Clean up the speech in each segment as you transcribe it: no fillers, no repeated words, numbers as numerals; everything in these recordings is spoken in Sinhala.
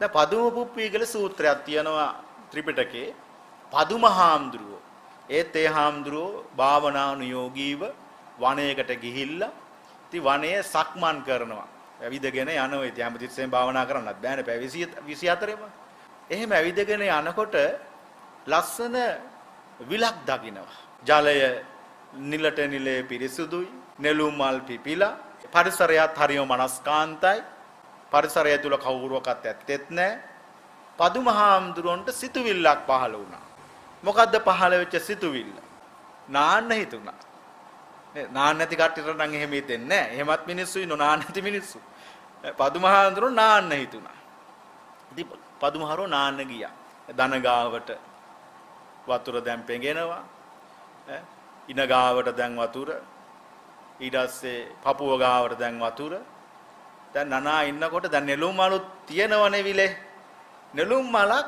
දැන් පදුම පුප්පී කියලා සූත්‍රයක් තියෙනවා ත්‍රිපිටකේ. පදුම හාමුදුරුවෝ ඒත් ඒ හාමුදුරුවෝ භාවනානුයෝගීව වනයේකට ගිහිල්ලා ඉතින් වනයේ සක්මන් කරනවා. ඇවිදගෙන යනවා. ඉතින් හැමතිස්සෙම භාවනා කරන්නත් බෑනේ. පැය 24ම. එහෙම ඇවිදගෙන යනකොට ලස්සන විලක් දකින්නවා. ජලය නිලට නිලේ පිරිසුදුයි. නෙළුම් මල් පිපිලා. පරිසරයත් හරියම මනස්කාන්තයි. පරිසරය තුල කවුරුවක්වත් ඇත්තෙත් නැහැ. පදුම හාමුදුරන්ට සිතුවිල්ලක් පහළ වුණා. මොකද්ද පහළ වෙච්ච සිතුවිල්ල? නාන්න හිතුණා. නාන්න නැති කට්ටියට නම් එහෙම හිතෙන්නේ නැහැ. එහෙමත් මිනිස්සු ඉන්නෝ නාන්න නැති මිනිස්සු. පදුම හාමුදුරන් නාන්න හිතුණා. ඉතින් පදුම හරෝ නාන්න ගියා. දන ගාවට වතුර දැන් පෙඟෙනවා. ඉන ගාවට දැන් වතුර. ඊට පස්සේ පපුව ගාවට දැන් වතුර. දැන් නනා ඉන්නකොට දැන් නෙළුම් මලුත් තියෙනවනේ විලේ. නෙළුම් මලක්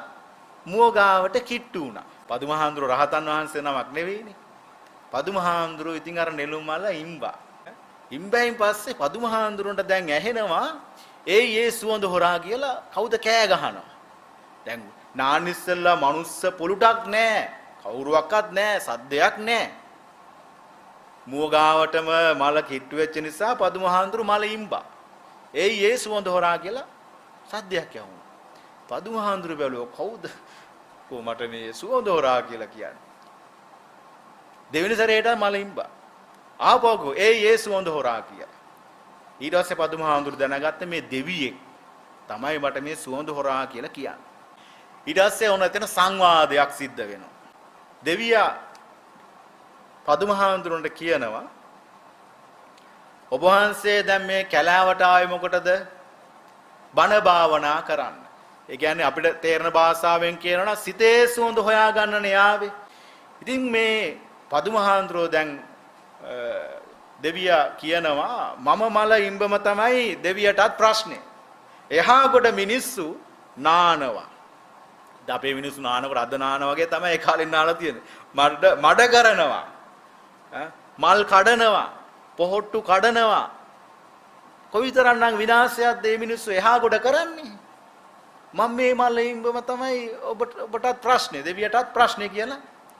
මුව ගාවට කිට්ටු වුණා. පදුමහාඳුර රහතන් වහන්සේ නමක් නෙවෙයිනේ. පදුමහාඳුර ඉතින් අර නෙළුම් මල ඉම්බා. ඉම්බෙන් පස්සේ පදුමහාඳුරන්ට දැන් ඇහෙනවා ඒ සුවඳ හොරා කියලා කවුද කෑ ගහනවා. දැන් නානිස්සල්ලා මනුස්ස පොලුටක් නැහැ. කවුරුවක්වත් නැහැ. සද්දයක් නැහැ. මුව ගාවටම මල කිට්ටු වෙච්ච නිසා පදුමහාඳුර මල ඉම්බා. ඒ සුවඳ හොරා කියලා සද්දයක් යවුණා. පදුමහාඳුර බැලුවා කවුද කොහොමට මේ සුවඳ හොරා කියලා කියන්නේ. දෙවෙනි සැරේට මලින්බා. ආපහු ඒ සුවඳ හොරා කියලා. ඊට පස්සේ පදුමහාඳුර දැනගත්ත මේ දෙවියෙක් තමයි මට මේ සුවඳ හොරා කියලා කියන්නේ. ඊට පස්සේ ඔන්න එතන සංවාදයක් සිද්ධ වෙනවා. දෙවියා පදුමහාඳුරන්ට කියනවා ඔබ වහන්සේ දැන් මේ කැලෑවට ආවේ මොකටද? බණ භාවනා කරන්න. ඒ කියන්නේ අපිට තේරෙන භාෂාවෙන් කියනවා නම් සිතේ සුවඳ හොයා ගන්නනේ ආවේ. ඉතින් මේ පදුමහාඳුරෝ දැන් දෙවියා කියනවා මම මල ඉඹම තමයි දෙවියටත් ප්‍රශ්නේ. එහා කොට මිනිස්සු නානවා. අපේ මිනිස්සු නානකොට අද නාන වගේ තමයි ඒ කාලේ නාලා තියෙන්නේ. මඩ කරනවා. මල් කඩනවා. පොහොට්ටු කඩනවා. කොයිතරම්නම් විනාශයක්ද මේ මිනිස්සු එහා කොට කරන්නේ? මම මේ මල ඉඹම තමයි ඔබටත් ප්‍රශ්නේ දෙවියටත් ප්‍රශ්නේ කියලා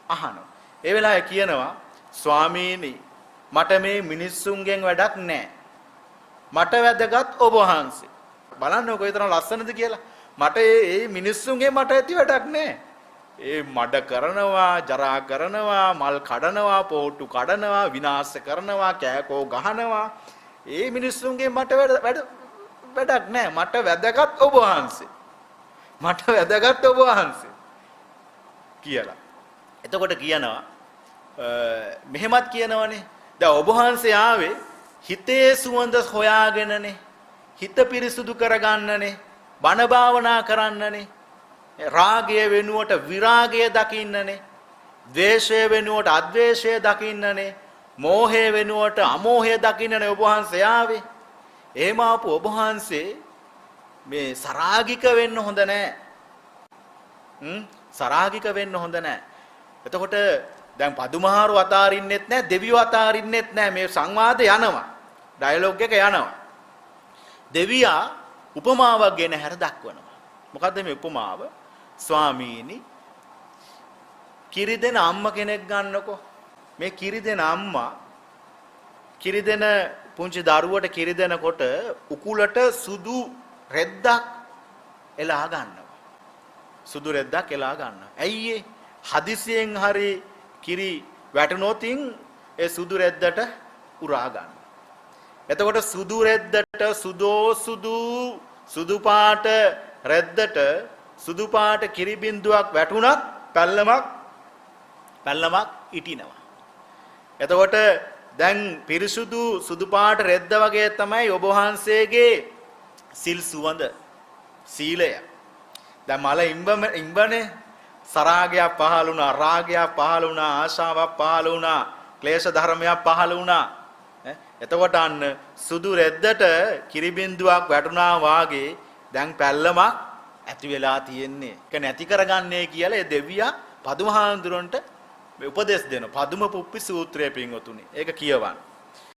අහනවා. ඒ වෙලාවේ කියනවා ස්වාමීනි මට මේ මිනිස්සුන්ගෙන් වැඩක් නැහැ. මට වැදගත් ඔබ වහන්සේ. බලන්න කොයිතරම් ලස්සනද කියලා. මට මේ මිනිස්සුන්ගෙන් මට ඇති වැඩක් නැහැ. ඒ මඩ කරනවා, ජරා කරනවා, මල් කඩනවා, පොට්ටු කඩනවා, විනාශ කරනවා, කෑකෝ ගහනවා. ඒ මිනිස්සුන්ගෙන් මට වැඩක් නැහැ. මට වැදගත් ඔබ වහන්සේ. මට වැදගත් ඔබ වහන්සේ කියලා. එතකොට කියනවා මෙහෙමත් කියනවනේ. දැන් ඔබ වහන්සේ ආවේ හිතේ සුවඳ හොයාගෙනනේ. හිත පිරිසුදු කරගන්නනේ. බණ භාවනා කරන්නනේ. රාගය වෙනුවට විරාගය දකින්නනේ. ද්වේෂය වෙනුවට අද්වේෂය දකින්නනේ. මෝහය වෙනුවට අමෝහය දකින්නනේ ඔබ වහන්සේ ආවේ. එහෙම ආපු ඔබ වහන්සේ මේ සරාගික වෙන්න හොඳ නැහැ. සරාගික වෙන්න හොඳ නැහැ. එතකොට දැන් පදුමහාරු අතාරින්නෙත් නැහැ, දෙවියෝ අතාරින්නෙත් නැහැ. මේ සංවාදේ යනවා. ඩයලොග් එක යනවා. දෙවියා උපමාවක් ගෙන හැර දක්වනවා. මොකද්ද මේ උපමාව? ස්වාමීනි කිරි දෙන අම්මා කෙනෙක් ගන්නකො. මේ කිරි දෙන අම්මා කිරි දෙන පුංචි දරුවට කිරි දෙනකොට උකුලට සුදු රෙද්දක් එලා ගන්නවා. සුදු රෙද්දක් එලා ගන්නවා. ඇයි ඒ? හදිසියෙන් හරි කිරි වැටුනොතින් ඒ සුදු රෙද්දට උරා ගන්නවා. එතකොට සුදු රෙද්දට සුදු පාට රෙද්දට සුදු පාට කිරි බින්දුවක් වැටුණත් පැල්ලමක් ඉටිනවා. එතකොට දැන් පිරිසුදු සුදු පාට රෙද්ද වගේ තමයි ඔබ වහන්සේගේ සිල් සුවඳ සීලය. දැන් මල ඉඹනේ සරාගයක් පහළ වුණා, රාගයක් පහළ වුණා, ආශාවක් පහළ වුණා, ක්ලේශ ධර්මයක් පහළ වුණා. එතකොට අන්න සුදු රෙද්දට කිරි බින්දුවක් වැටුණා වාගේ දැන් පැල්ලමක් ඇති වෙලා තියෙන්නේ. ඒක නැති කරගන්නේ කියලා ඒ දෙවියා පදුමහාඳුරන්ට උපදෙස් දෙනවා. පදුම පුප්පි සූත්‍රය පින්වතුනි. ඒක කියවන්න.